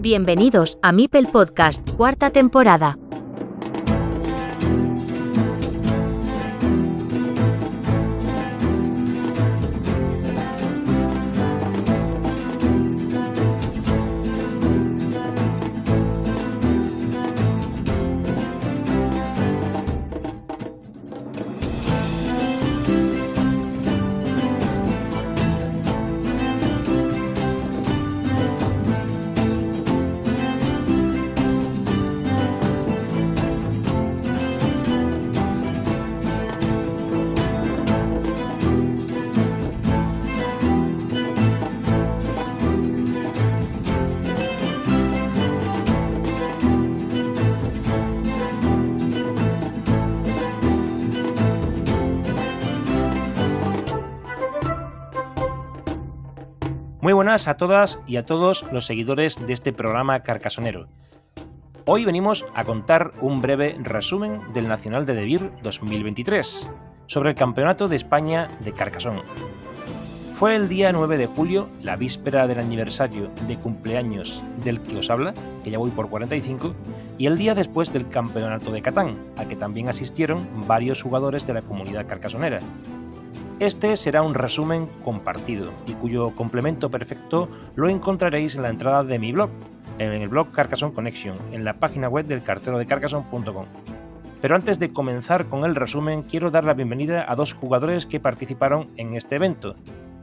Bienvenidos a Mipel Podcast, cuarta temporada. Muy buenas a todas y a todos los seguidores de este programa carcasonero. Hoy venimos a contar un breve resumen del Nacional de Debir 2023 sobre el Campeonato de España de Carcassonne. Fue el día 9 de julio, la víspera del aniversario de cumpleaños del que os habla, que ya voy por 45, y el día después del Campeonato de Catán, al que también asistieron varios jugadores de la comunidad carcasonera. Este será un resumen compartido y cuyo complemento perfecto lo encontraréis en la entrada de mi blog, en el blog Carcassonne Connection, en la página web del carterodecarcassonne.com. Pero antes de comenzar con el resumen, quiero dar la bienvenida a dos jugadores que participaron en este evento.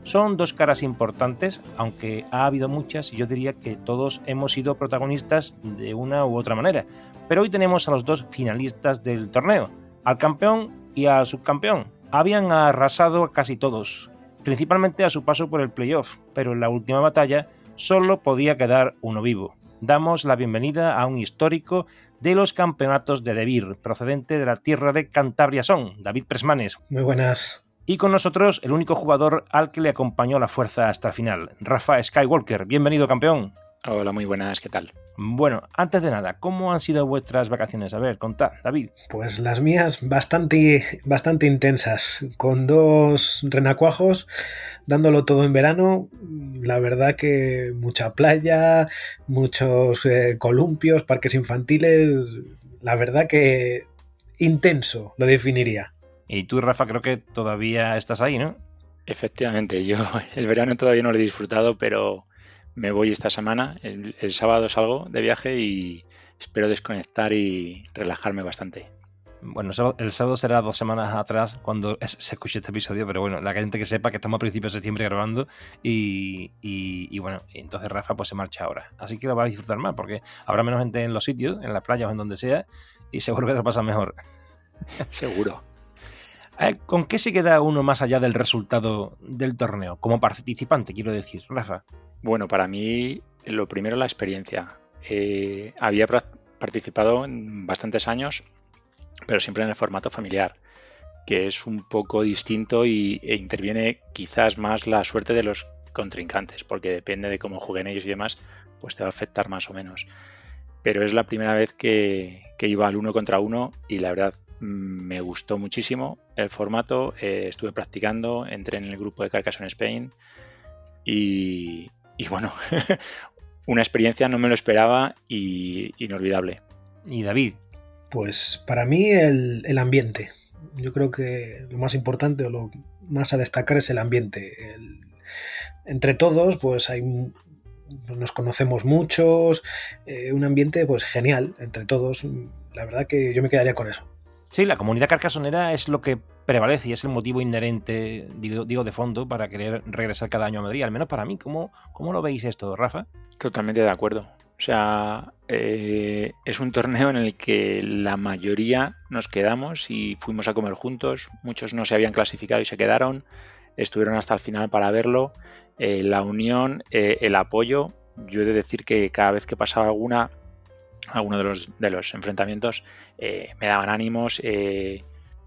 Son dos caras importantes, aunque ha habido muchas y yo diría que todos hemos sido protagonistas de una u otra manera. Pero hoy tenemos a los dos finalistas del torneo, al campeón y al subcampeón. Habían arrasado a casi todos, principalmente a su paso por el playoff, pero en la última batalla solo podía quedar uno vivo. Damos la bienvenida a un histórico de los campeonatos de Debir, procedente de la tierra de Cantabria-Son, David Presmanes. Muy buenas. Y con nosotros el único jugador al que le acompañó la fuerza hasta el final, Rafa Skywalker. Bienvenido, campeón. Hola, muy buenas, ¿qué tal? Bueno, antes de nada, ¿cómo han sido vuestras vacaciones? A ver, contad, David. Pues las mías bastante intensas, con dos renacuajos, dándolo todo en verano. La verdad que mucha playa, muchos columpios, parques infantiles. La verdad que intenso, lo definiría. Y tú, Rafa, creo que todavía estás ahí, ¿no? Efectivamente, yo el verano todavía no lo he disfrutado, pero me voy esta semana. El sábado salgo de viaje y espero desconectar y relajarme bastante. Bueno, el sábado será 2 semanas atrás cuando se escuche este episodio, pero bueno, la gente que sepa que estamos a principios de septiembre grabando y bueno, entonces Rafa pues se marcha ahora. Así que lo va a disfrutar más porque habrá menos gente en los sitios, en las playas o en donde sea y seguro que te lo pasa mejor. Seguro. ¿Con qué se queda uno más allá del resultado del torneo? Como participante, quiero decir, Rafa. Bueno, para mí lo primero la experiencia. Había participado en bastantes años, pero siempre en el formato familiar, que es un poco distinto e interviene quizás más la suerte de los contrincantes, porque depende de cómo jueguen ellos y demás, pues te va a afectar más o menos. Pero es la primera vez que iba al 1 contra 1 y la verdad me gustó muchísimo el formato. Estuve practicando, entré en el grupo de Carcassonne Spain y bueno, una experiencia, no me lo esperaba y inolvidable. ¿Y David? Pues para mí el ambiente. Yo creo que lo más importante o lo más a destacar es el ambiente. Entre todos, pues nos conocemos muchos, un ambiente pues genial entre todos. La verdad que yo me quedaría con eso. Sí, la comunidad carcasonera es lo que prevalece y es el motivo inherente, digo de fondo, para querer regresar cada año a Madrid. Al menos para mí. ¿Cómo lo veis esto, Rafa? Totalmente de acuerdo. O sea, es un torneo en el que la mayoría nos quedamos y fuimos a comer juntos. Muchos no se habían clasificado y se quedaron. Estuvieron hasta el final para verlo. La unión, el apoyo. Yo he de decir que cada vez que pasaba alguno de los enfrentamientos me daban ánimos,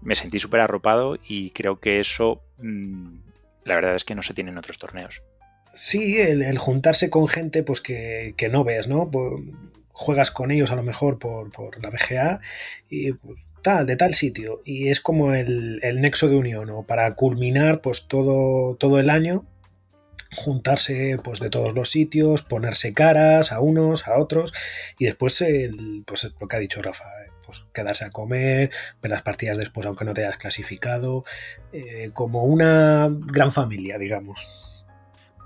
me sentí súper arropado y creo que eso la verdad es que no se tiene en otros torneos. Sí, el juntarse con gente pues que no ves, ¿no? Juegas con ellos a lo mejor por la BGA y pues de tal sitio y es como el nexo de unión, ¿no? Para culminar pues todo el año juntarse pues de todos los sitios, ponerse caras a unos, a otros, y después pues lo que ha dicho Rafa, pues quedarse a comer, ver las partidas después aunque no te hayas clasificado, como una gran familia, digamos.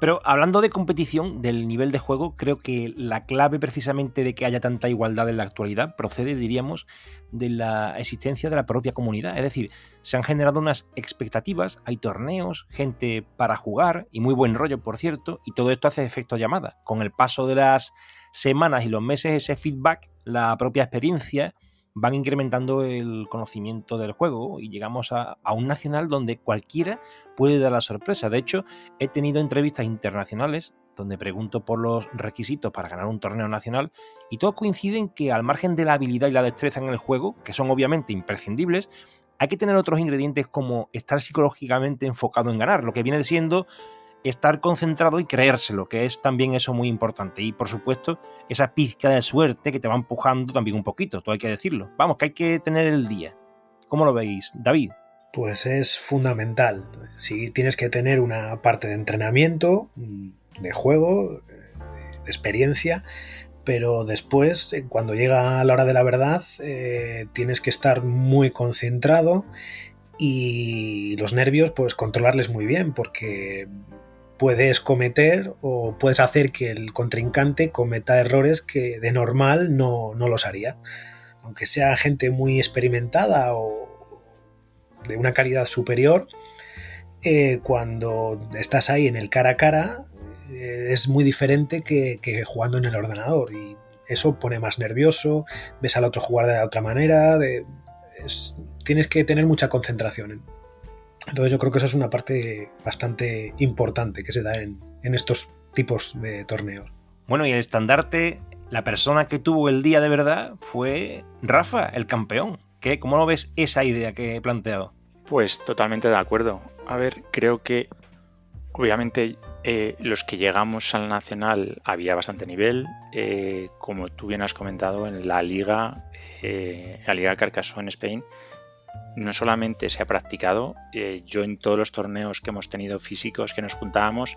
Pero hablando de competición, del nivel de juego, creo que la clave precisamente de que haya tanta igualdad en la actualidad procede, diríamos, de la existencia de la propia comunidad. Es decir, se han generado unas expectativas, hay torneos, gente para jugar y muy buen rollo, por cierto, y todo esto hace efecto llamada. Con el paso de las semanas y los meses, ese feedback, la propia experiencia, van incrementando el conocimiento del juego y llegamos a un nacional donde cualquiera puede dar la sorpresa. De hecho, he tenido entrevistas internacionales donde pregunto por los requisitos para ganar un torneo nacional y todos coinciden que al margen de la habilidad y la destreza en el juego, que son obviamente imprescindibles, hay que tener otros ingredientes como estar psicológicamente enfocado en ganar, lo que viene siendo estar concentrado y creérselo, que es también eso muy importante. Y por supuesto, esa pizca de suerte que te va empujando también un poquito, todo hay que decirlo. Vamos, que hay que tener el día. ¿Cómo lo veis, David? Pues es fundamental. Sí, tienes que tener una parte de entrenamiento, de juego, de experiencia, pero después, cuando llega la hora de la verdad, tienes que estar muy concentrado y los nervios, pues controlarles muy bien, porque puedes cometer o puedes hacer que el contrincante cometa errores que de normal no los haría. Aunque sea gente muy experimentada o de una calidad superior, cuando estás ahí en el cara a cara, es muy diferente que jugando en el ordenador, y eso pone más nervioso, ves al otro jugar de otra manera, tienes que tener mucha concentración. Entonces yo creo que esa es una parte bastante importante que se da en estos tipos de torneos. Bueno, y el estandarte, la persona que tuvo el día de verdad fue Rafa, el campeón. ¿Cómo lo ves esa idea que he planteado? Pues totalmente de acuerdo. A ver, creo que obviamente los que llegamos al Nacional había bastante nivel. Como tú bien has comentado, en la Liga Carcassonne Spain, no solamente se ha practicado, yo en todos los torneos que hemos tenido físicos que nos juntábamos,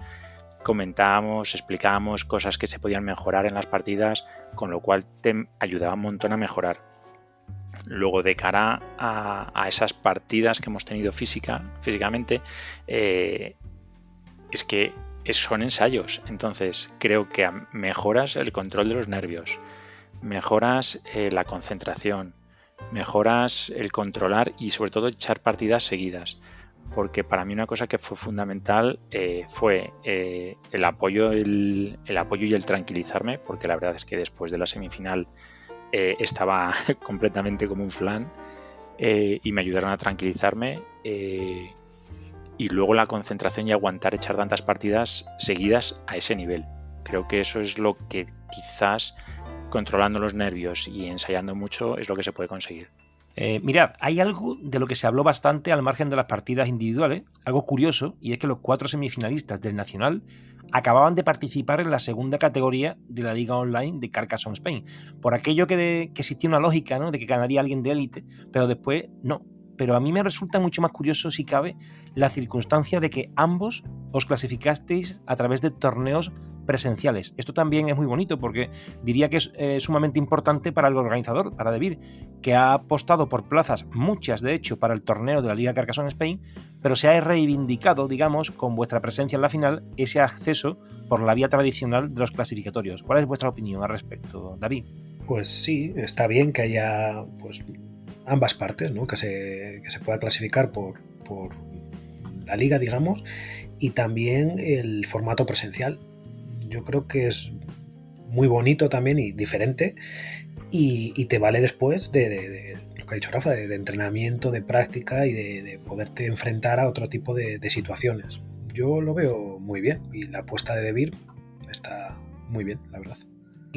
comentábamos, explicábamos cosas que se podían mejorar en las partidas, con lo cual te ayudaba un montón a mejorar. Luego, de cara a esas partidas que hemos tenido físicamente, es que son ensayos. Entonces, creo que mejoras el control de los nervios, mejoras la concentración, mejoras el controlar y sobre todo echar partidas seguidas. Porque para mí una cosa que fue fundamental fue el apoyo y el tranquilizarme, porque la verdad es que después de la semifinal estaba completamente como un flan, y me ayudaron a tranquilizarme, y luego la concentración y aguantar echar tantas partidas seguidas a ese nivel. Creo que eso es lo que quizás, controlando los nervios y ensayando mucho, es lo que se puede conseguir. Mirad, hay algo de lo que se habló bastante al margen de las partidas individuales, algo curioso, y es que los 4 semifinalistas del Nacional acababan de participar en la segunda categoría de la Liga Online de Carcassonne Spain, por aquello que existía una lógica, ¿no?, de que ganaría alguien de élite, pero después no. Pero a mí me resulta mucho más curioso, si cabe, la circunstancia de que ambos os clasificasteis a través de torneos presenciales. Esto también es muy bonito, porque diría que es sumamente importante para el organizador, para Devir, que ha apostado por plazas, muchas de hecho, para el torneo de la Liga Carcassonne Spain, pero se ha reivindicado, digamos, con vuestra presencia en la final, ese acceso por la vía tradicional de los clasificatorios. ¿Cuál es vuestra opinión al respecto, David? Pues sí, está bien que haya pues ambas partes, ¿no? Que se pueda clasificar por la liga, digamos, y también el formato presencial. Yo creo que es muy bonito también y diferente, y te vale después de lo que ha dicho Rafa, de entrenamiento, de práctica y de poderte enfrentar a otro tipo de situaciones. Yo lo veo muy bien, y la apuesta de Devir está muy bien, la verdad.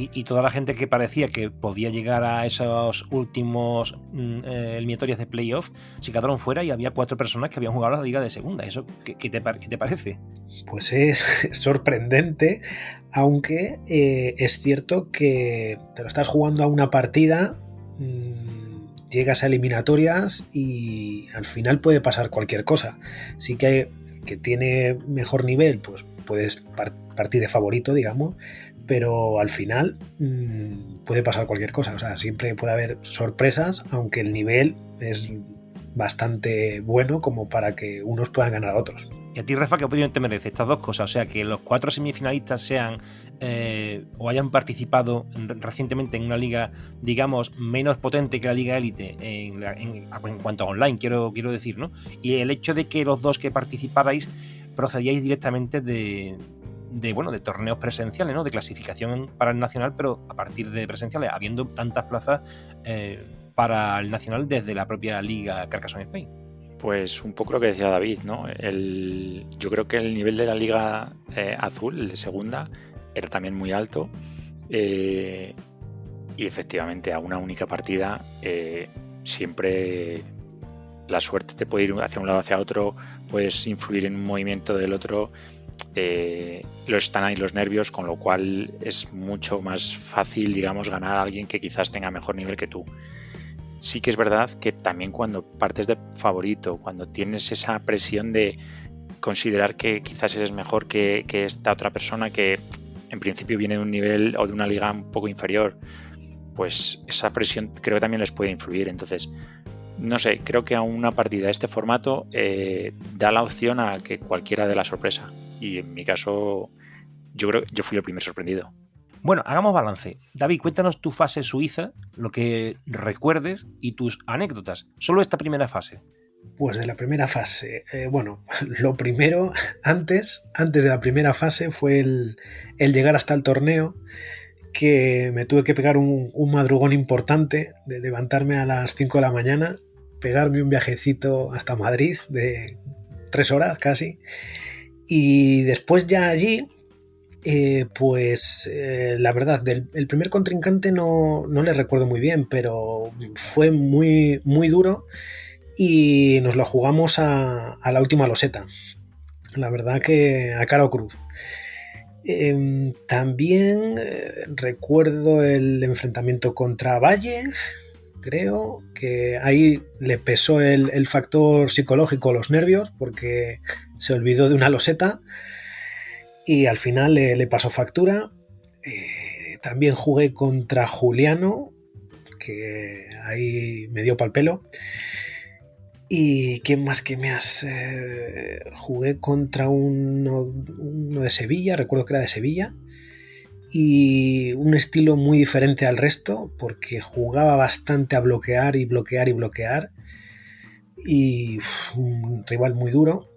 Y toda la gente que parecía que podía llegar a esos últimos eliminatorias de playoff se quedaron fuera, y había 4 personas que habían jugado a la liga de segunda. ¿Eso qué te parece? Pues es sorprendente, aunque es cierto que te lo estás jugando a una partida, llegas a eliminatorias y al final puede pasar cualquier cosa. Sí que tiene mejor nivel, pues puedes partir de favorito, digamos, pero al final puede pasar cualquier cosa. O sea, siempre puede haber sorpresas, aunque el nivel es bastante bueno como para que unos puedan ganar a otros. ¿Y a ti, Rafa, qué opinión te merece estas dos cosas? O sea, que los 4 semifinalistas sean o hayan participado recientemente en una liga, digamos, menos potente que la Liga Élite en cuanto a online, quiero decir, ¿no? Y el hecho de que los dos que participarais procedíais directamente de torneos presenciales, ¿no? De clasificación para el nacional, pero a partir de presenciales, habiendo tantas plazas para el nacional desde la propia Liga Carcassonne Spain. Pues un poco lo que decía David, ¿no? Yo creo que el nivel de la Liga Azul, el de segunda, era también muy alto. Y efectivamente, a una única partida siempre la suerte te puede ir hacia un lado, hacia otro, puedes influir en un movimiento del otro. Están ahí los nervios, con lo cual es mucho más fácil, digamos, ganar a alguien que quizás tenga mejor nivel que tú. Sí que es verdad que también cuando partes de favorito, cuando tienes esa presión de considerar que quizás eres mejor que esta otra persona que en principio viene de un nivel o de una liga un poco inferior, pues esa presión creo que también les puede influir. Entonces, no sé, creo que a una partida de este formato da la opción a que cualquiera dé la sorpresa. Y en mi caso, yo creo que yo fui el primer sorprendido. Bueno, hagamos balance. David, cuéntanos tu fase suiza, lo que recuerdes y tus anécdotas. Solo esta primera fase. Pues de la primera fase, bueno, lo primero, antes de la primera fase fue el llegar hasta el torneo, que me tuve que pegar un madrugón importante, de levantarme a las 5 de la mañana, pegarme un viajecito hasta Madrid de 3 horas casi, y después ya allí... la verdad, el primer contrincante no le recuerdo muy bien, pero fue muy, muy duro y nos lo jugamos a la última loseta. La verdad que a cara o cruz. También recuerdo el enfrentamiento contra Valle. Creo que ahí le pesó el factor psicológico, los nervios, porque se olvidó de una loseta. Y al final le pasó factura. También jugué contra Juliano, que ahí me dio pal pelo. ¿Y quién más que me has...? Jugué contra uno de Sevilla, recuerdo que era de Sevilla. Y un estilo muy diferente al resto, porque jugaba bastante a bloquear y bloquear y bloquear. Y un rival muy duro.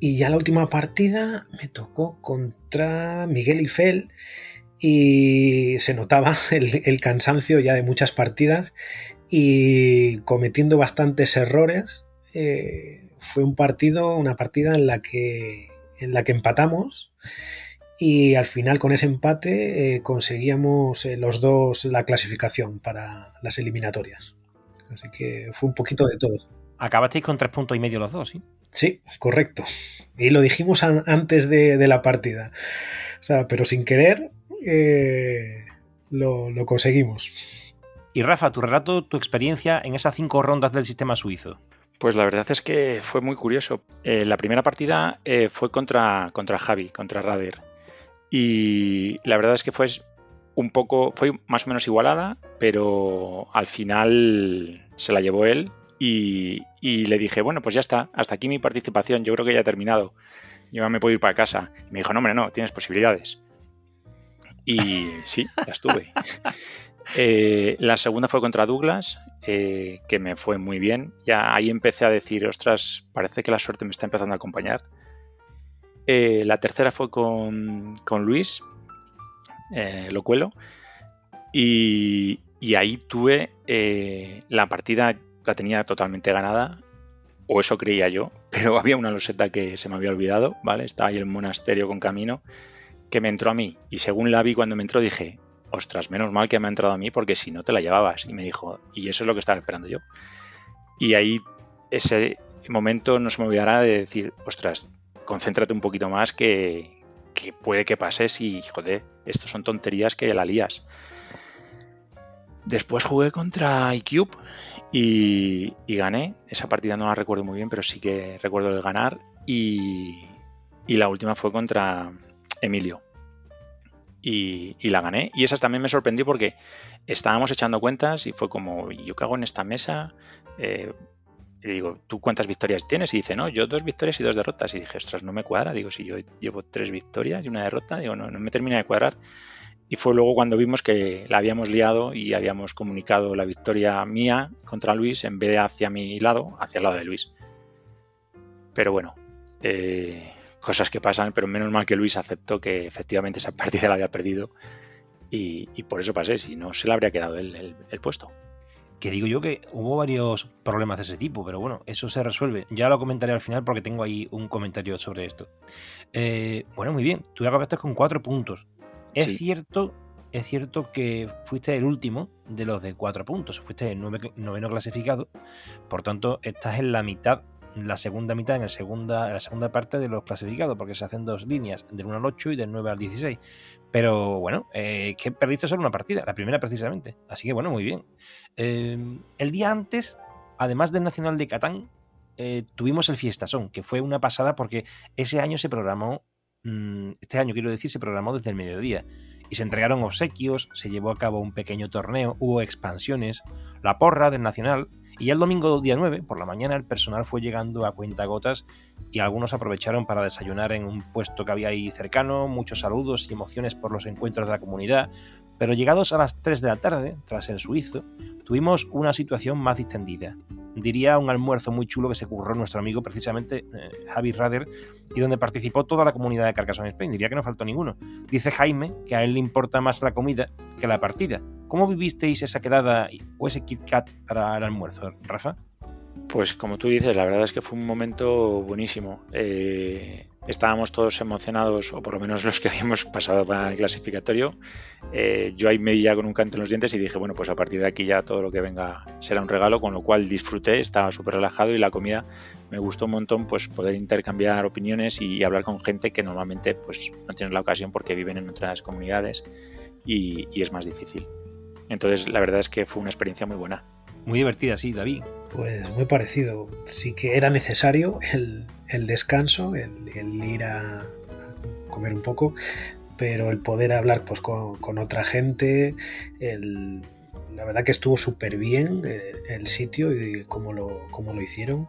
Y ya la última partida me tocó contra Miguel Ifel y se notaba el cansancio ya de muchas partidas y cometiendo bastantes errores. Fue una partida en la que empatamos y al final con ese empate conseguíamos los dos la clasificación para las eliminatorias. Así que fue un poquito de todo. Acabasteis con 3 puntos y medio los dos, ¿sí? Sí, correcto. Y lo dijimos antes de la partida. O sea, pero sin querer lo conseguimos. Y Rafa, tu relato, tu experiencia en esas 5 rondas del sistema suizo. Pues la verdad es que fue muy curioso. La primera partida fue contra Javi, contra Rader. Y la verdad es que fue más o menos igualada, pero al final se la llevó él. Y le dije, bueno, pues ya está, hasta aquí mi participación, yo creo que ya he terminado, yo ya me puedo ir para casa. Y me dijo, no, hombre, no, tienes posibilidades. Y sí, las tuve. La segunda fue contra Douglas, que me fue muy bien. Ya ahí empecé a decir, ostras, parece que la suerte me está empezando a acompañar. La tercera fue con Luis Locuelo. Y ahí tuve la partida. La tenía totalmente ganada, o eso creía yo, pero había una loseta que se me había olvidado, ¿vale? Estaba ahí el monasterio con camino, que me entró a mí, y según la vi cuando me entró dije, ostras, menos mal que me ha entrado a mí, porque si no te la llevabas. Y me dijo, y eso es lo que estaba esperando yo. Y ahí ese momento no se me olvidará de decir, ostras, concéntrate un poquito más, que puede que pases y, joder, estos son tonterías que la lías. Después jugué contra iCube y gané. Esa partida no la recuerdo muy bien, pero sí que recuerdo el ganar. Y y la última fue contra Emilio. Y la gané. Y esas también me sorprendió porque estábamos echando cuentas y fue como, yo cago en esta mesa. Y digo, ¿tú cuántas victorias tienes? Y dice, no, yo 2 victorias y 2 derrotas. Y dije, ostras, no me cuadra. Digo, si yo llevo 3 victorias y una derrota, digo, no me termina de cuadrar. Y fue luego cuando vimos que la habíamos liado y habíamos comunicado la victoria mía contra Luis en vez de hacia mi lado, hacia el lado de Luis. Pero bueno, cosas que pasan, pero menos mal que Luis aceptó que efectivamente esa partida la había perdido y por eso pasé, si no se le habría quedado el puesto. Que digo yo que hubo varios problemas de ese tipo, pero bueno, eso se resuelve. Ya lo comentaré al final porque tengo ahí un comentario sobre esto. Bueno, muy bien, tú acabaste con 4 puntos. Sí. Es cierto que fuiste el último de los de 4 puntos, fuiste el noveno clasificado, por tanto estás en la mitad, la segunda mitad, en la segunda parte de los clasificados, porque se hacen 2 líneas, del 1 al 8 y del 9 al 16. Pero bueno, que perdiste solo una partida, la primera precisamente. Así que bueno, muy bien. El día antes, además del Nacional de Catán, tuvimos el Fiestasón, que fue una pasada porque ese año se programó, este año quiero decir, se programó desde el mediodía. Y se entregaron obsequios, se llevó a cabo un pequeño torneo, hubo expansiones, la porra del Nacional, y ya el domingo día 9, por la mañana, el personal fue llegando a cuentagotas y algunos aprovecharon para desayunar en un puesto que había ahí cercano, muchos saludos y emociones por los encuentros de la comunidad, pero llegados a las 3 de la tarde, tras el suizo, tuvimos una situación más distendida. Diría un almuerzo muy chulo que se curró nuestro amigo precisamente Javi Rader y donde participó toda la comunidad de Carcassonne Spain. Diría que no faltó ninguno. Dice Jaime que a él le importa más la comida que la partida. ¿Cómo vivisteis esa quedada o ese Kit Kat para el almuerzo, Rafa? Pues como tú dices, la verdad es que fue un momento buenísimo. Estábamos todos emocionados, o por lo menos los que habíamos pasado para el clasificatorio. Yo ahí me di ya con un canto en los dientes y dije, bueno, pues a partir de aquí ya todo lo que venga será un regalo, con lo cual disfruté, estaba súper relajado y la comida me gustó un montón, pues poder intercambiar opiniones y hablar con gente que normalmente pues no tienen la ocasión porque viven en otras comunidades y es más difícil. Entonces la verdad es que fue una experiencia muy buena. Muy divertida, sí, David. Pues muy parecido. Sí que era necesario el descanso, el ir a comer un poco, pero el poder hablar pues con otra gente, la verdad que estuvo súper bien el sitio y cómo lo hicieron.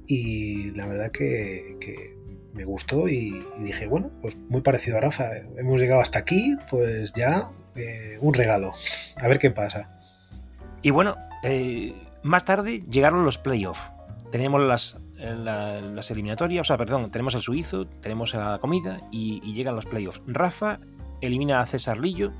Y la verdad que me gustó y dije, bueno, pues muy parecido a Rafa. Hemos llegado hasta aquí, pues ya un regalo. A ver qué pasa. Y bueno, más tarde llegaron los playoffs. Tenemos las eliminatorias, tenemos el suizo, tenemos la comida y llegan los playoffs. Rafa elimina a César Lillo,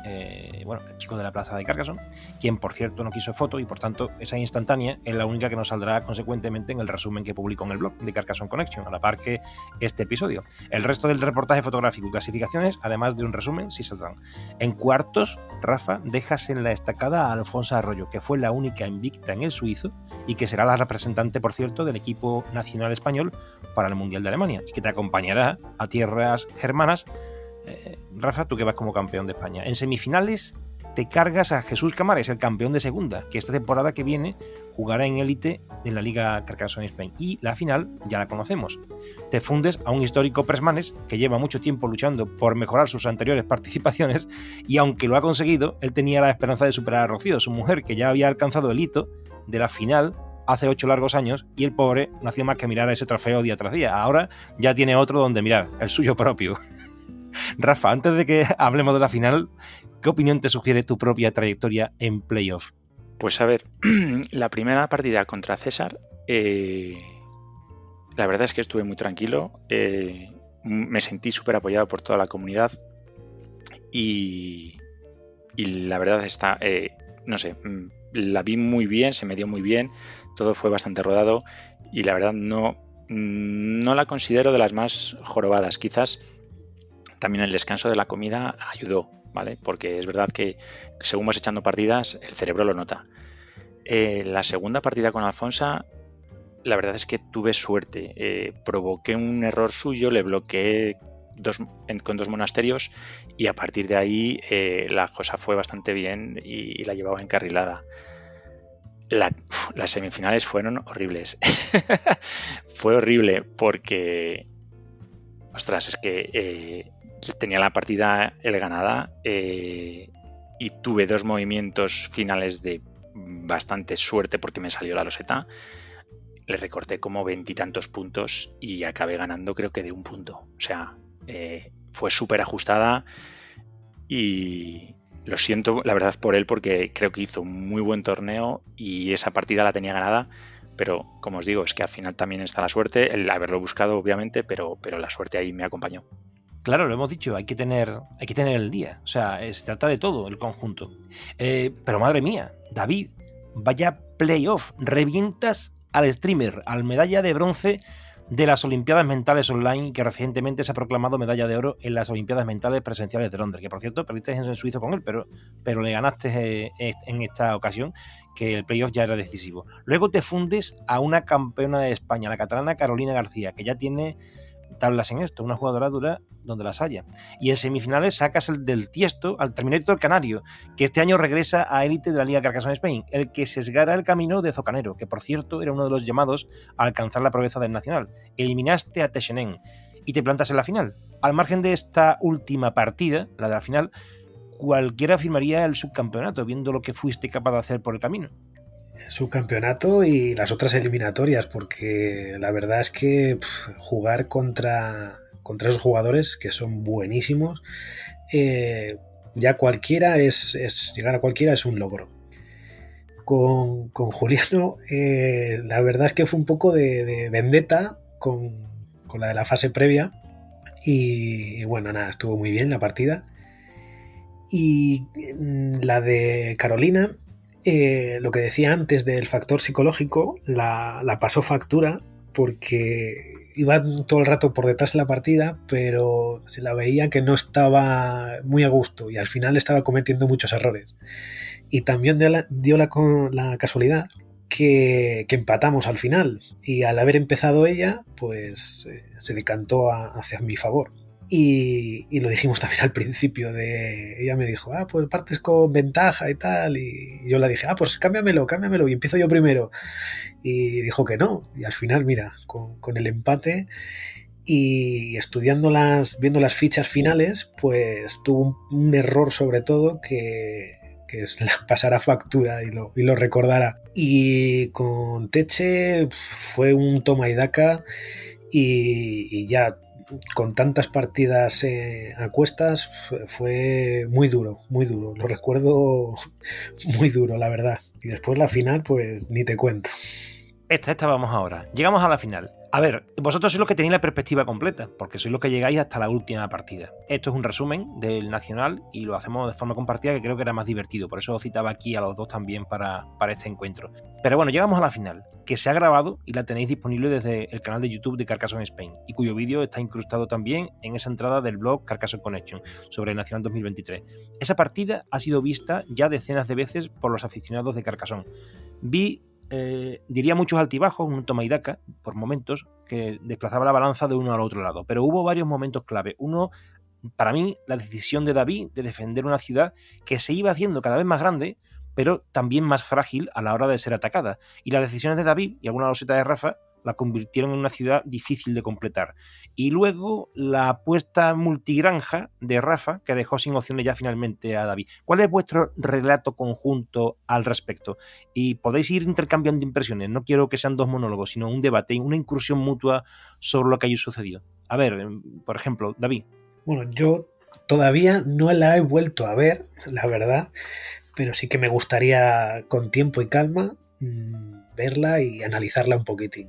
el chico de la plaza de Carcassonne, quien por cierto no quiso foto y por tanto esa instantánea es la única que nos saldrá consecuentemente en el resumen que publico en el blog de Carcassonne Connection, a la par que este episodio. El resto del reportaje fotográfico y clasificaciones, además de un resumen, sí saldrán. En cuartos, Rafa dejas en la estacada a Alfonso Arroyo, que fue la única invicta en el suizo y que será la representante, por cierto, del equipo nacional español para el Mundial de Alemania y que te acompañará a tierras germanas. Rafa, tú que vas como campeón de España. En semifinales te cargas a Jesús Camares, el campeón de segunda, que esta temporada que viene jugará en élite en la Liga Carcassonne Spain. Y la final ya la conocemos. Te fundes a un histórico Presmanes que lleva mucho tiempo luchando por mejorar sus anteriores participaciones y aunque lo ha conseguido, él tenía la esperanza de superar a Rocío, su mujer, que ya había alcanzado el hito de la final hace 8 largos años y el pobre no hacía más que mirar a ese trofeo día tras día. Ahora ya tiene otro donde mirar, el suyo propio. Rafa, antes de que hablemos de la final, ¿qué opinión te sugiere tu propia trayectoria en playoff? Pues a ver, la primera partida contra César, la verdad es que estuve muy tranquilo, me sentí súper apoyado por toda la comunidad y la verdad está, no sé, la vi muy bien, se me dio muy bien, todo fue bastante rodado y la verdad no la considero de las más jorobadas. Quizás también el descanso de la comida ayudó, ¿vale? Porque es verdad que según vas echando partidas, el cerebro lo nota. La segunda partida con Alfonso, la verdad es que tuve suerte. Provoqué un error suyo, le bloqueé con 2 monasterios y a partir de ahí la cosa fue bastante bien y la llevaba encarrilada. Las semifinales fueron horribles. Fue horrible porque Ostras, es que tenía la partida el ganada y tuve 2 movimientos finales de bastante suerte porque me salió la loseta. Le recorté como 20 y tantos puntos y acabé ganando creo que de 1 punto. O sea, fue súper ajustada y lo siento la verdad por él porque creo que hizo un muy buen torneo y esa partida la tenía ganada. Pero, como os digo, es que al final también está la suerte, el haberlo buscado, obviamente, pero la suerte ahí me acompañó. Claro, lo hemos dicho, hay que tener el día. O sea, se trata de todo, el conjunto. Pero madre mía, David, vaya playoff. Revientas al streamer, al medalla de bronce de las Olimpiadas Mentales Online, que recientemente se ha proclamado medalla de oro en las Olimpiadas Mentales Presenciales de Londres, que por cierto perdiste en suizo con él, pero le ganaste en esta ocasión, que el playoff ya era decisivo. Luego te fundes a una campeona de España, la catalana Carolina García, que ya tiene tablas en esto, una jugadora dura donde las haya. Y en semifinales sacas el del Tiesto al Terminator Canario, que este año regresa a élite de la Liga Carcassonne Spain, el que sesgara el camino de Zocanero, que por cierto era uno de los llamados a alcanzar la proeza del Nacional. Eliminaste a Techenen y te plantas en la final. Al margen de esta última partida, la de la final, cualquiera firmaría el subcampeonato, viendo lo que fuiste capaz de hacer por el camino. Subcampeonato y las otras eliminatorias, porque la verdad es que jugar contra esos jugadores que son buenísimos, ya cualquiera llegar a cualquiera es un logro. Con Juliano, la verdad es que fue un poco de vendetta con la de la fase previa y bueno, nada, estuvo muy bien la partida. Y la de Carolina, lo que decía antes del factor psicológico, la pasó factura porque iba todo el rato por detrás de la partida, pero se la veía que no estaba muy a gusto y al final estaba cometiendo muchos errores. Y también dio la casualidad que empatamos al final y al haber empezado ella, pues se decantó hacia mi favor. Y lo dijimos también al principio, ella me dijo, pues partes con ventaja y tal, y yo le dije, pues cámbiamelo, y empiezo yo primero. Y dijo que no, y al final, mira, con el empate y viendo las fichas finales, pues tuvo un error sobre todo que pasará factura y lo recordará. Y con Teche fue un toma y daca y ya con tantas partidas a cuestas fue muy duro, lo recuerdo muy duro, la verdad. Y después la final, pues ni te cuento. Esta vamos ahora. Llegamos a la final. A ver, vosotros sois los que tenéis la perspectiva completa, porque sois los que llegáis hasta la última partida. Esto es un resumen del Nacional y lo hacemos de forma compartida, que creo que era más divertido. Por eso os citaba aquí a los dos también para este encuentro. Pero bueno, llegamos a la final, que se ha grabado y la tenéis disponible desde el canal de YouTube de Carcassonne Spain, y cuyo vídeo está incrustado también en esa entrada del blog Carcassonne Connection sobre el Nacional 2023. Esa partida ha sido vista ya decenas de veces por los aficionados de Carcassonne. Diría muchos altibajos, un toma y daca por momentos que desplazaba la balanza de uno al otro lado, pero hubo varios momentos clave. Uno, para mí, la decisión de David de defender una ciudad que se iba haciendo cada vez más grande, pero también más frágil a la hora de ser atacada. Y las decisiones de David y alguna loseta de Rafa la convirtieron en una ciudad difícil de completar. Y luego la apuesta multigranja de Rafa, que dejó sin opciones ya finalmente a David. ¿Cuál es vuestro relato conjunto al respecto? Y podéis ir intercambiando impresiones. No quiero que sean dos monólogos, sino un debate, una incursión mutua sobre lo que haya sucedido. A ver, por ejemplo, David. Bueno, yo todavía no la he vuelto a ver, la verdad, pero sí que me gustaría con tiempo y calma verla y analizarla un poquitín.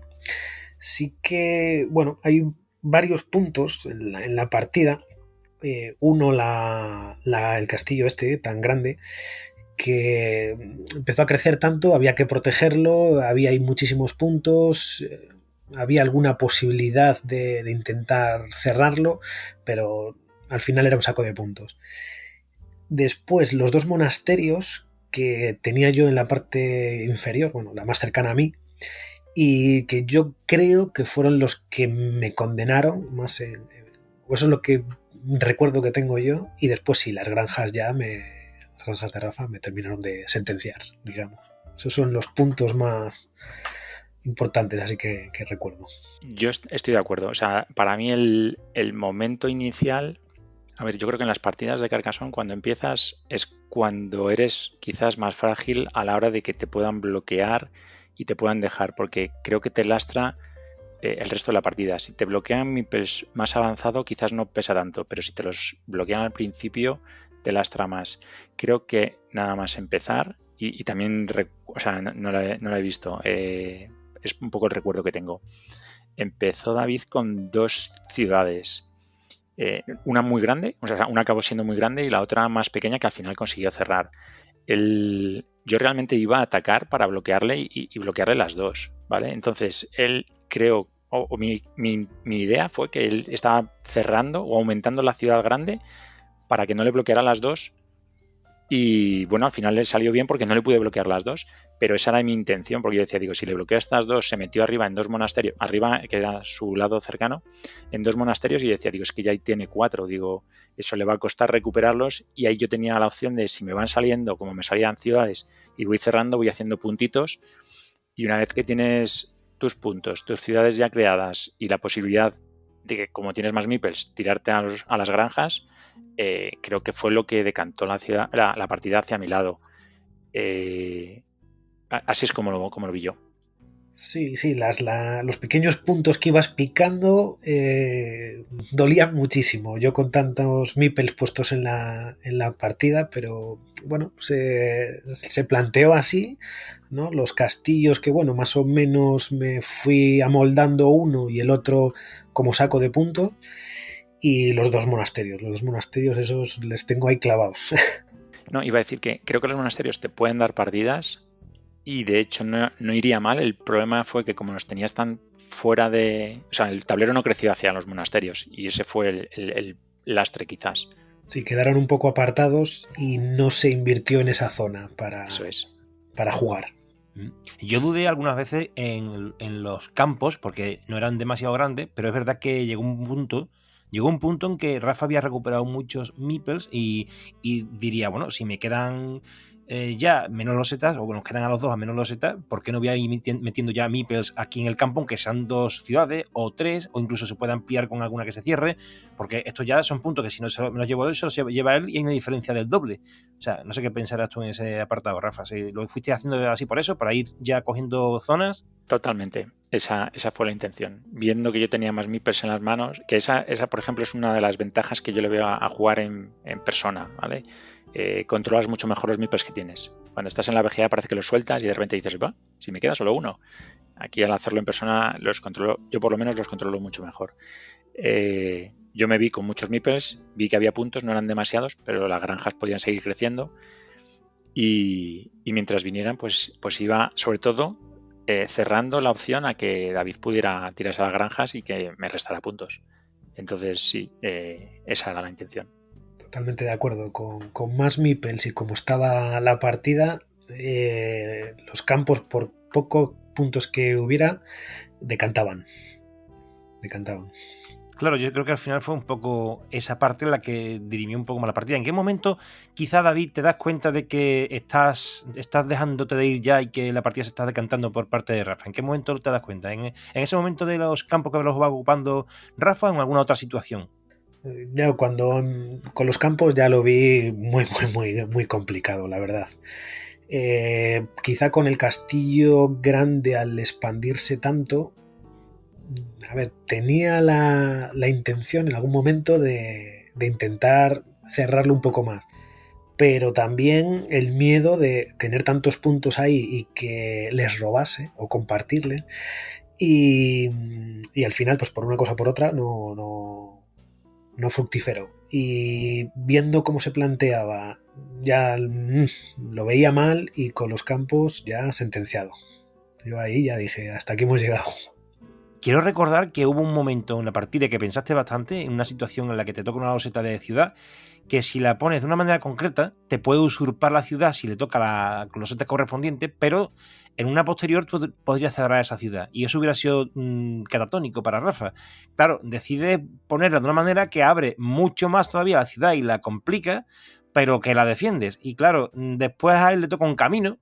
Sí que, bueno, hay varios puntos en la partida. Uno, el castillo este tan grande que empezó a crecer tanto, había que protegerlo, había ahí muchísimos puntos, había alguna posibilidad de intentar cerrarlo, pero al final era un saco de puntos. Después, los dos monasterios que tenía yo en la parte inferior, bueno, la más cercana a mí, y que yo creo que fueron los que me condenaron más o eso es lo que recuerdo que tengo yo, y después sí, las granjas las granjas de Rafa me terminaron de sentenciar, digamos. Esos son los puntos más importantes, así que recuerdo. Yo estoy de acuerdo. O sea, para mí el momento inicial, a ver, yo creo que en las partidas de Carcassonne cuando empiezas es cuando eres quizás más frágil a la hora de que te puedan bloquear y te puedan dejar, porque creo que te lastra el resto de la partida. Si te bloquean meeples más avanzado, quizás no pesa tanto, pero si te los bloquean al principio, te lastra más. Creo que nada más empezar, y también, o sea, no la he visto, es un poco el recuerdo que tengo. Empezó David con 2 ciudades. Una muy grande, o sea, una acabó siendo muy grande y la otra más pequeña que al final consiguió cerrar. Yo realmente iba a atacar para bloquearle y bloquearle las 2, ¿vale? Entonces, él creo, o mi idea fue que él estaba cerrando o aumentando la ciudad grande para que no le bloqueara las 2. Y bueno, al final le salió bien porque no le pude bloquear las 2, pero esa era mi intención, porque yo decía, digo, si le bloqueo estas 2, se metió arriba en 2 monasterios, arriba, que era su lado cercano, en 2 monasterios, y yo decía, digo, es que ya ahí tiene 4, digo, eso le va a costar recuperarlos, y ahí yo tenía la opción de si me van saliendo, como me salían ciudades, y voy cerrando, voy haciendo puntitos, y una vez que tienes tus puntos, tus ciudades ya creadas, y la posibilidad de que como tienes más meeples, tirarte a las granjas, creo que fue lo que decantó la partida hacia mi lado. Así es como lo vi yo. Sí, los pequeños puntos que ibas picando dolían muchísimo. Yo con tantos meeples puestos en la partida, pero bueno, se planteó así, ¿no? Los castillos que, bueno, más o menos me fui amoldando uno y el otro como saco de puntos, y los dos monasterios esos les tengo ahí clavados. No, iba a decir que creo que los monasterios te pueden dar partidas y de hecho no iría mal. El problema fue que como los tenías tan fuera de... O sea, el tablero no creció hacia los monasterios y ese fue el lastre quizás. Sí, quedaron un poco apartados y no se invirtió en esa zona Eso es. para jugar. Yo dudé algunas veces en los campos porque no eran demasiado grandes, pero es verdad que llegó un punto en que Rafa había recuperado muchos meeples y diría, bueno, si me quedan ya menos losetas, o nos quedan a los dos a menos losetas, ¿por qué no voy a ir metiendo ya meeples aquí en el campo, aunque sean 2 ciudades o 3, o incluso se pueda ampliar con alguna que se cierre? Porque estos ya son puntos que si no me los llevo eso, se lleva él y hay una diferencia del doble. O sea, no sé qué pensarás tú en ese apartado, Rafa. Si lo fuiste haciendo así por eso, para ir ya cogiendo zonas. Totalmente. Esa fue la intención. Viendo que yo tenía más meeples en las manos, que esa, por ejemplo, es una de las ventajas que yo le veo a jugar en persona, ¿vale? Controlas mucho mejor los meeples que tienes. Cuando estás en la VGA parece que los sueltas y de repente dices, va, si me queda solo uno. Aquí al hacerlo en persona los controlo, yo por lo menos los controlo mucho mejor. Yo me vi con muchos meeples, vi que había puntos, no eran demasiados, pero las granjas podían seguir creciendo y mientras vinieran, pues iba sobre todo cerrando la opción a que David pudiera tirarse a las granjas y que me restara puntos. Entonces sí, esa era la intención. Totalmente de acuerdo. Con más meeples y como estaba la partida, los campos, por pocos puntos que hubiera, decantaban. Claro, yo creo que al final fue un poco esa parte la que dirimió un poco más la partida. ¿En qué momento quizá, David, te das cuenta de que estás dejándote de ir ya y que la partida se está decantando por parte de Rafa? ¿En qué momento te das cuenta? ¿En ese momento de los campos que los va ocupando Rafa o en alguna otra situación? Ya cuando con los campos ya lo vi muy complicado, la verdad. Quizá con el castillo grande, al expandirse tanto, a ver, tenía la intención en algún momento de intentar cerrarlo un poco más, pero también el miedo de tener tantos puntos ahí y que les robase o compartirle, y al final, pues por una cosa o por otra, no fructífero. Y viendo cómo se planteaba, ya lo veía mal, y con los campos ya sentenciado. Yo ahí ya dije, hasta aquí hemos llegado. Quiero recordar que hubo un momento en la partida que pensaste bastante, en una situación en la que te toca una loseta de ciudad, que si la pones de una manera concreta, te puede usurpar la ciudad si le toca la loseta correspondiente, pero en una posterior tú podrías cerrar esa ciudad. Y eso hubiera sido catatónico para Rafa. Claro, decide ponerla de una manera que abre mucho más todavía la ciudad y la complica, pero que la defiendes. Y claro, después a él le toca un camino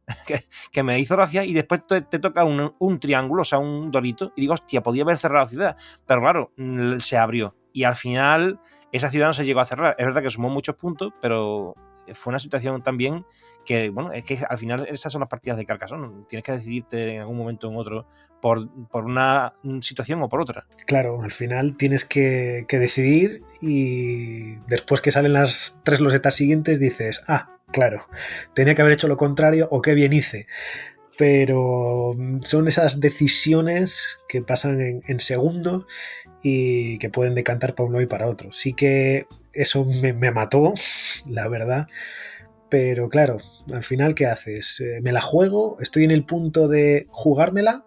que me hizo gracia y después te toca un triángulo, o sea, un dorito. Y digo, hostia, podía haber cerrado la ciudad. Pero claro, se abrió. Y al final esa ciudad no se llegó a cerrar. Es verdad que sumó muchos puntos, pero fue una situación también que, bueno, es que al final esas son las partidas de Carcassonne. Tienes que decidirte en algún momento o en otro por una situación o por otra. Claro, al final tienes que decidir y después que salen las 3 losetas siguientes dices, claro, tenía que haber hecho lo contrario o qué bien hice. Pero son esas decisiones que pasan en segundos y que pueden decantar para uno y para otro. Sí que eso me mató, la verdad. Pero claro, al final, ¿qué haces? ¿Me la juego? ¿Estoy en el punto de jugármela?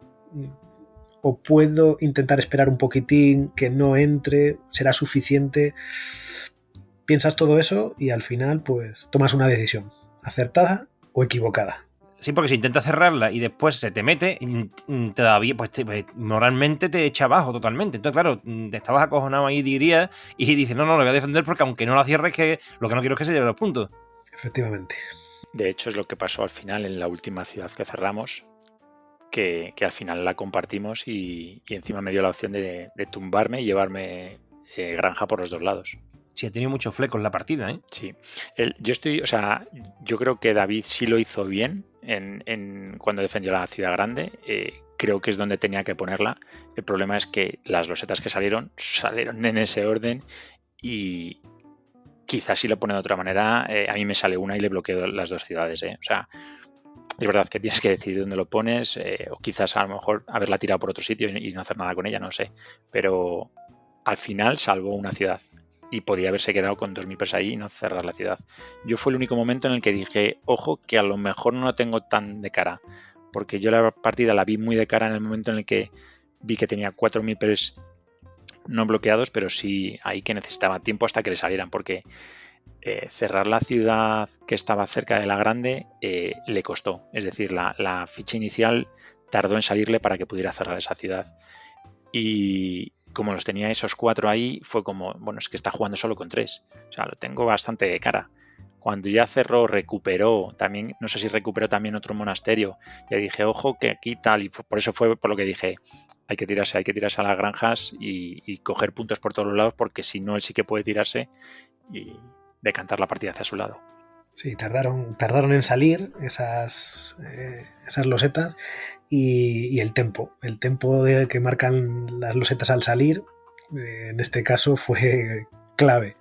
¿O puedo intentar esperar un poquitín, que no entre? ¿Será suficiente? Piensas todo eso y al final pues tomas una decisión, acertada o equivocada. Sí, porque si intentas cerrarla y después se te mete, todavía pues moralmente te echa abajo totalmente. Entonces, claro, te estabas acojonado ahí, dirías, y dices, no, lo voy a defender porque aunque no la cierres, que lo que no quiero es que se lleve los puntos. Efectivamente. De hecho, es lo que pasó al final en la última ciudad que cerramos, que al final la compartimos y encima me dio la opción de tumbarme y llevarme granja por los dos lados. Sí, ha tenido muchos flecos la partida, ¿eh? Sí. Yo creo que David sí lo hizo bien cuando defendió la ciudad grande. Creo que es donde tenía que ponerla. El problema es que las losetas que salieron en ese orden y quizás si lo pone de otra manera, a mí me sale una y le bloqueo las dos ciudades, ¿eh? O sea, es verdad que tienes que decidir dónde lo pones, o quizás a lo mejor haberla tirado por otro sitio y no hacer nada con ella, no sé. Pero al final salvó una ciudad y podía haberse quedado con 2 meeples ahí y no cerrar la ciudad. Yo fue el único momento en el que dije, ojo, que a lo mejor no lo tengo tan de cara, porque yo la partida la vi muy de cara en el momento en el que vi que tenía 4 meeples no bloqueados, pero sí ahí que necesitaba tiempo hasta que le salieran, porque cerrar la ciudad que estaba cerca de la grande le costó. Es decir, la ficha inicial tardó en salirle para que pudiera cerrar esa ciudad. Y como los tenía esos 4 ahí, fue como, bueno, es que está jugando solo con 3. O sea, lo tengo bastante de cara. Cuando ya cerró, recuperó, también, no sé si recuperó también otro monasterio. Ya dije, ojo, que aquí tal, y por eso fue por lo que dije, hay que tirarse a las granjas y coger puntos por todos los lados, porque si no, él sí que puede tirarse y decantar la partida hacia su lado. Sí, tardaron en salir esas losetas y el tempo de que marcan las losetas al salir, en este caso fue clave.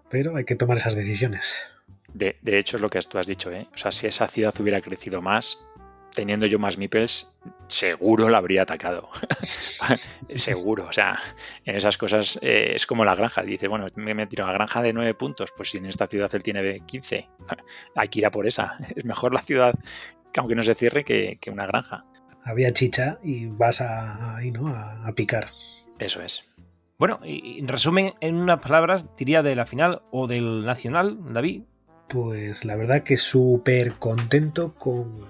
Pero hay que tomar esas decisiones. De hecho, es lo que tú has dicho, ¿eh? O sea, si esa ciudad hubiera crecido más, teniendo yo más meeples, seguro la habría atacado. Seguro, o sea, en esas cosas es como la granja. Dice, bueno, me tiro a la granja de 9 puntos, pues si en esta ciudad él tiene 15, hay que ir a por esa. Es mejor la ciudad, aunque no se cierre, que una granja. Había chicha y vas a picar. Eso es. Bueno, y en resumen, en unas palabras, diría de la final o del Nacional, David. Pues la verdad que súper contento con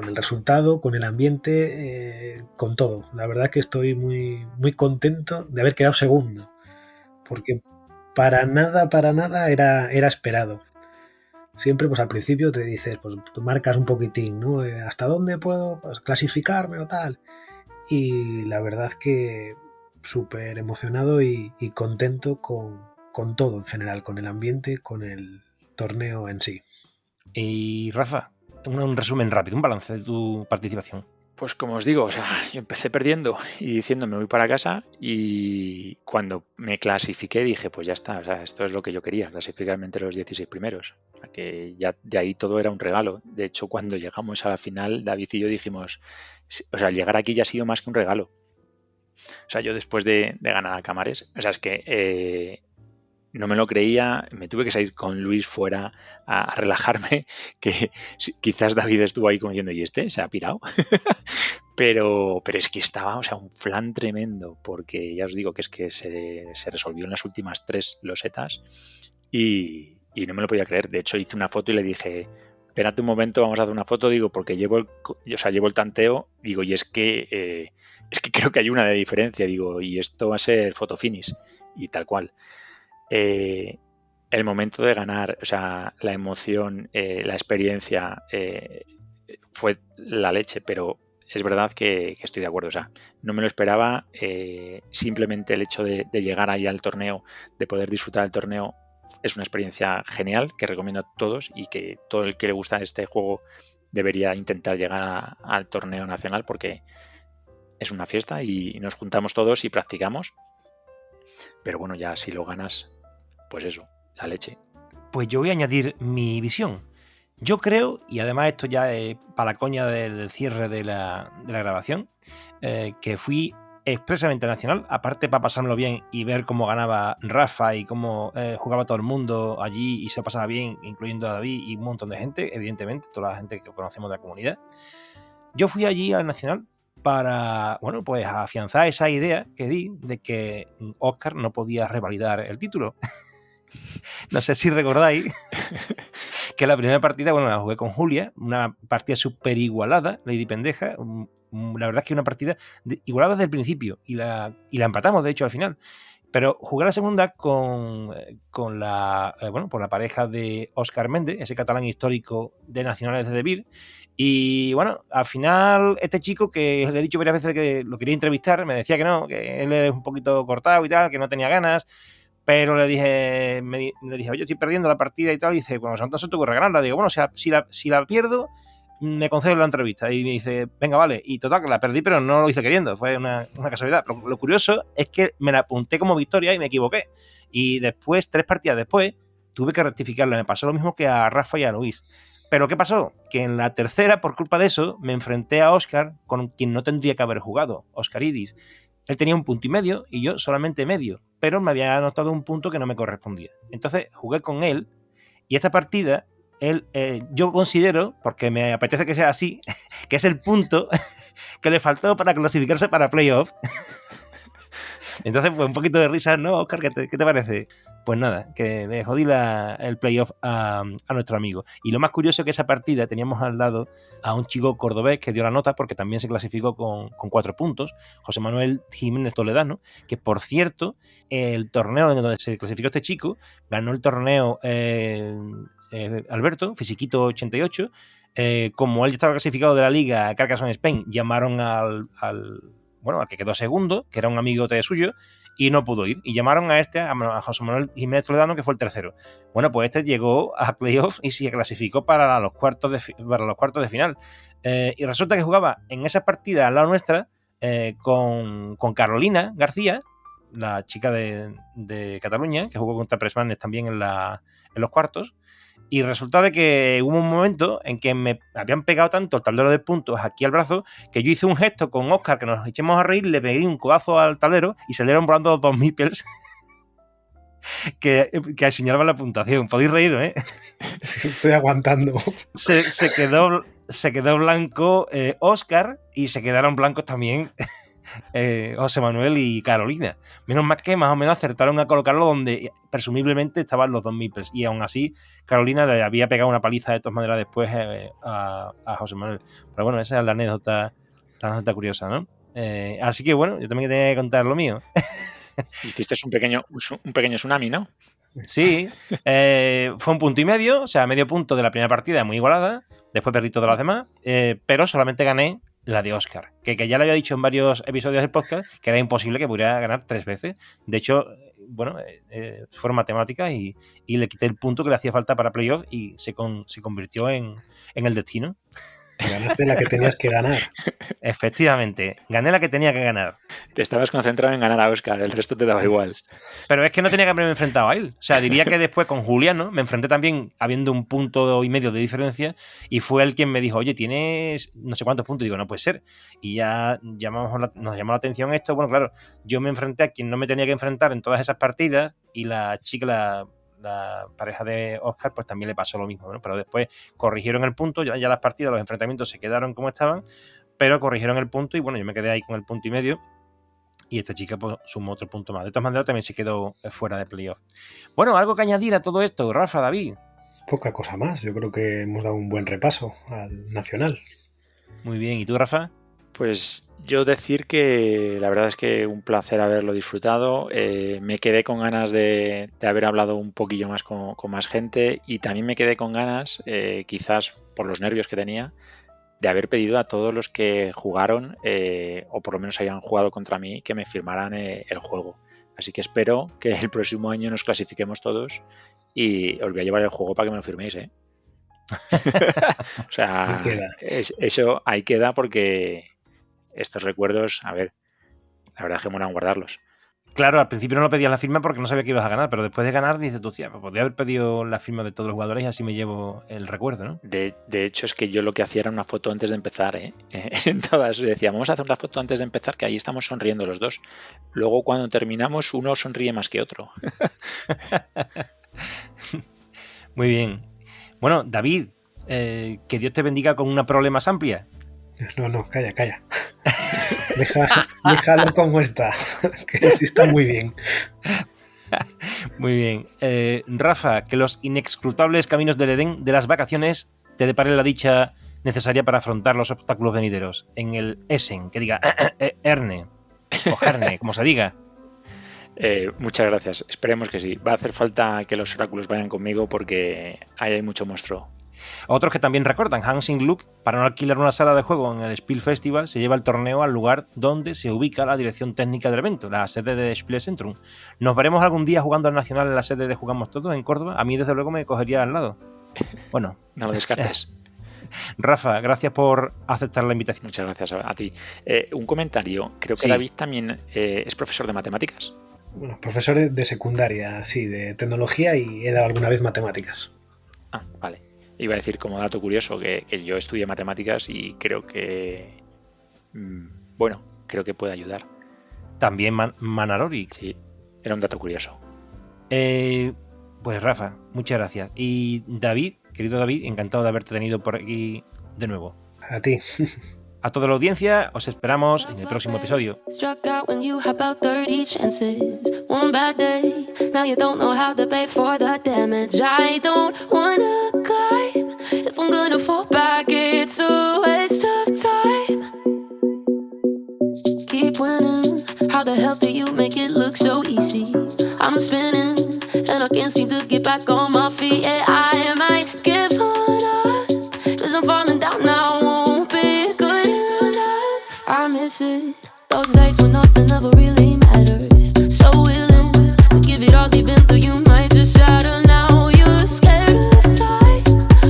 el resultado, con el ambiente, con todo. La verdad que estoy muy, muy contento de haber quedado segundo, porque para nada era esperado. Siempre, pues al principio te dices, pues tú marcas un poquitín, ¿no? ¿Hasta dónde puedo clasificarme o tal? Y la verdad que súper emocionado y contento con todo en general, con el ambiente, con el torneo en sí. Y Rafa, un resumen rápido, un balance de tu participación. Pues como os digo, o sea, yo empecé perdiendo y diciendo me voy para casa y cuando me clasifiqué dije, pues ya está, o sea, esto es lo que yo quería, clasificarme entre los 16 primeros. O sea, que ya de ahí todo era un regalo. De hecho, cuando llegamos a la final, David y yo dijimos, o sea, llegar aquí ya ha sido más que un regalo. O sea, yo después de ganar a Camares, o sea, es que no me lo creía, me tuve que salir con Luis fuera a relajarme, que quizás David estuvo ahí como diciendo, ¿y este? ¿Se ha pirado? pero es que estaba, o sea, un flan tremendo, porque ya os digo que es que se resolvió en las últimas 3 losetas y no me lo podía creer. De hecho, hice una foto y le dije, espérate un momento, vamos a hacer una foto, digo, porque llevo el tanteo, digo, y es que creo que hay una de diferencia, digo, y esto va a ser foto finish, y tal cual. el momento de ganar, o sea, la emoción, la experiencia, fue la leche, pero es verdad que estoy de acuerdo. O sea, no me lo esperaba. Simplemente el hecho de llegar ahí al torneo, de poder disfrutar del torneo, es una experiencia genial que recomiendo a todos y que todo el que le gusta este juego debería intentar llegar al torneo nacional porque es una fiesta y nos juntamos todos y practicamos. Pero bueno, ya si lo ganas, pues eso, la leche. Pues yo voy a añadir mi visión. Yo creo, y además esto ya es para la coña del cierre de la grabación, que fui expresamente nacional, aparte para pasármelo bien y ver cómo ganaba Rafa y cómo jugaba todo el mundo allí y se lo pasaba bien, incluyendo a David y un montón de gente, evidentemente, toda la gente que conocemos de la comunidad. Yo fui allí al nacional para, bueno, pues afianzar esa idea que di de que Óscar no podía revalidar el título. No sé si recordáis que la primera partida, bueno, la jugué con Julia, una partida súper igualada, Lady Pendeja. La verdad es que una partida igualada desde el principio y la empatamos, de hecho, al final. Pero jugué la segunda con la, bueno, por la pareja de Óscar Méndez, ese catalán histórico de Nacionales de De Beer. Y bueno, al final, este chico que le he dicho varias veces que lo quería entrevistar, me decía que no, que él es un poquito cortado y tal, que no tenía ganas. Pero le dije, oye, estoy perdiendo la partida y tal. Y dice, bueno, no se te ocurre ganarla. Digo, bueno, si la pierdo, me concedo la entrevista. Y me dice, venga, vale. Y total, que la perdí, pero no lo hice queriendo. Fue una casualidad. Lo curioso es que me la apunté como victoria y me equivoqué. Y después, 3 partidas después, tuve que rectificarla. Me pasó lo mismo que a Rafa y a Luis. Pero ¿qué pasó? Que en la tercera, por culpa de eso, me enfrenté a Óscar, con quien no tendría que haber jugado, Óscaridis. Él tenía 1,5 puntos y yo solamente medio, pero me había anotado un punto que no me correspondía. Entonces jugué con él y esta partida, yo considero, porque me apetece que sea así, que es el punto que le faltó para clasificarse para playoff. Entonces, pues un poquito de risa, ¿no, Óscar? ¿Qué te parece? Pues nada, que le jodí el playoff a nuestro amigo. Y lo más curioso es que esa partida teníamos al lado a un chico cordobés que dio la nota porque también se clasificó con 4 puntos, José Manuel Jiménez Toledano, que por cierto, el torneo en donde se clasificó este chico, ganó el torneo Alberto, Fisiquito 88. Como él ya estaba clasificado de la liga Carcassonne Spain, llamaron al que quedó segundo, que era un amigote suyo, y no pudo ir. Y llamaron a José Manuel Jiménez Toledano, que fue el tercero. Bueno, pues este llegó a playoff y se clasificó para los cuartos de final. Y resulta que jugaba en esa partida al lado nuestra con Carolina García, la chica de Cataluña, que jugó contra Presmanes también en los cuartos. Y resulta de que hubo un momento en que me habían pegado tanto el tablero de puntos aquí al brazo que yo hice un gesto con Óscar que nos echemos a reír, le pegué un codazo al tablero y salieron volando 2 meeples que señalaban la puntuación. Podéis reír, ¿eh? Sí, estoy aguantando. Se quedó blanco Óscar y se quedaron blancos también José Manuel y Carolina. Menos mal que más o menos acertaron a colocarlo donde presumiblemente estaban los 2 meeples. Y aún así, Carolina le había pegado una paliza de todas maneras después a José Manuel. Pero bueno, esa es la anécdota curiosa, ¿no? Así que bueno, yo también tenía que contar lo mío. Hiciste un pequeño tsunami, ¿no? Sí, fue 1,5 puntos, o sea, medio punto de la primera partida, muy igualada. Después perdí todas las demás, pero solamente gané la de Óscar, que ya le había dicho en varios episodios del podcast que era imposible que pudiera ganar 3 veces. De hecho, bueno, fueron matemáticas y le quité el punto que le hacía falta para playoff y se convirtió en el destino. Ganaste la que tenías que ganar. Efectivamente, gané la que tenía que ganar. Te estabas concentrado en ganar a Óscar, el resto te daba igual. Pero es que no tenía que haberme enfrentado a él. O sea, diría que después con Juliano me enfrenté también habiendo 1,5 puntos de diferencia y fue él quien me dijo, oye, tienes no sé cuántos puntos. Y digo, no puede ser. Y ya nos llamó la atención esto. Bueno, claro, yo me enfrenté a quien no me tenía que enfrentar en todas esas partidas y la chica, la pareja de Óscar, pues también le pasó lo mismo, ¿no? Pero después corrigieron el punto, ya las partidas, los enfrentamientos se quedaron como estaban, pero corrigieron el punto y bueno, yo me quedé ahí con el 1,5 puntos y esta chica pues sumó otro punto más. De todas maneras también se quedó fuera de playoff. Bueno, algo que añadir a todo esto, Rafa, David. Poca cosa más, yo creo que hemos dado un buen repaso al nacional. Muy bien, ¿y tú, Rafa? Pues yo decir que la verdad es que un placer haberlo disfrutado. Me quedé con ganas de haber hablado un poquillo más con más gente y también me quedé con ganas, quizás por los nervios que tenía, de haber pedido a todos los que jugaron o por lo menos hayan jugado contra mí que me firmaran el juego. Así que espero que el próximo año nos clasifiquemos todos y os voy a llevar el juego para que me lo firméis, ¿eh? O sea, eso ahí queda porque estos recuerdos, a ver, la verdad es que mola guardarlos. Claro, al principio no lo pedías la firma porque no sabía que ibas a ganar, pero después de ganar dices tú, tía, pues podría haber pedido la firma de todos los jugadores y así me llevo el recuerdo, ¿no? De hecho, es que yo lo que hacía era una foto antes de empezar, ¿eh? En todas decía, vamos a hacer una foto antes de empezar, que ahí estamos sonriendo los dos. Luego, cuando terminamos, uno sonríe más que otro. Muy bien. Bueno, David, que Dios te bendiga con una prole más amplia. No, calla. Déjalo como está, que sí está muy bien. Muy bien. Rafa, que los inescrutables caminos del Edén de las vacaciones te deparen la dicha necesaria para afrontar los obstáculos venideros. En el Essen, que diga Erne o Herne, como se diga. Muchas gracias. Esperemos que sí. Va a hacer falta que los oráculos vayan conmigo porque ahí hay mucho monstruo. Otros que también recordan, Hansing Luke, para no alquilar una sala de juego en el Spiel Festival, se lleva el torneo al lugar donde se ubica la dirección técnica del evento, la sede de Spielzentrum. ¿Nos veremos algún día jugando al Nacional en la sede de Jugamos Todos en Córdoba? A mí, desde luego, me cogería al lado. Bueno. No lo descartes. Rafa, gracias por aceptar la invitación. Muchas gracias a ti. Un comentario. Creo que Sí. David también es profesor de matemáticas. Bueno, profesor de secundaria, sí, de tecnología y he dado alguna vez matemáticas. Ah, vale. Iba a decir como dato curioso que yo estudié matemáticas y creo que, creo que puede ayudar. También Manarori. Sí, era un dato curioso. Pues Rafa, muchas gracias. Y David, querido David, encantado de haberte tenido por aquí de nuevo. A ti. A toda la audiencia, os esperamos en el próximo episodio. Struck out when you have about 30 chances. One bad day, now you don't know how to pay for the damage. I don't wanna climb. If I'm gonna fall back, it's a waste of time. Keep winning. How the hell do you make it look so easy? I'm spinning, and I can't seem to get back on my feet. Yeah, I might give up, 'cause I'm falling down now. Won't be good enough. I miss it. Those days when nothing ever really mattered. So willing to give it all deep into you might just shatter now. You're scared of time.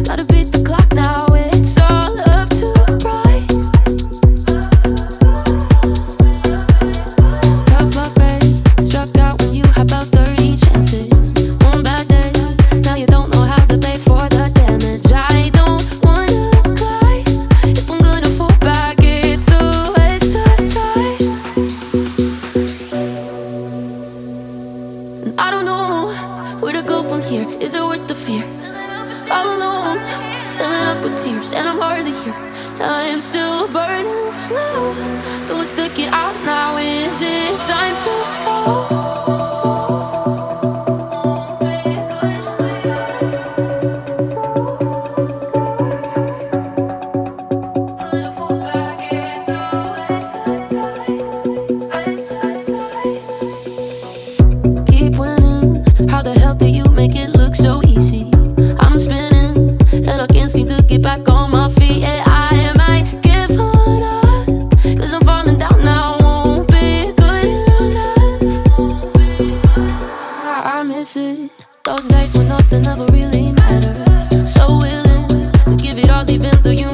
Gotta beat the clock now. It's all up to pride. Tough luck, babe. Struck out when you had about 30 chances. One bad day, now you don't know how to pay for the damage. I don't wanna climb. If I'm gonna fall back, it's a waste of time. And I don't know where to go from here. Is it worth the fear? All alone, filling up with tears, and I'm hardly here. I am still burning slow. Do I stick it out now? Is it time to go? Keep winning. How the hell do you make it look so easy? I'm spinning, and I can't seem to get back on my feet. Yeah, I might give up, 'cause I'm falling down now. Won't be good enough. I miss it. Those days when nothing ever really mattered. So willing to give it all deep into you.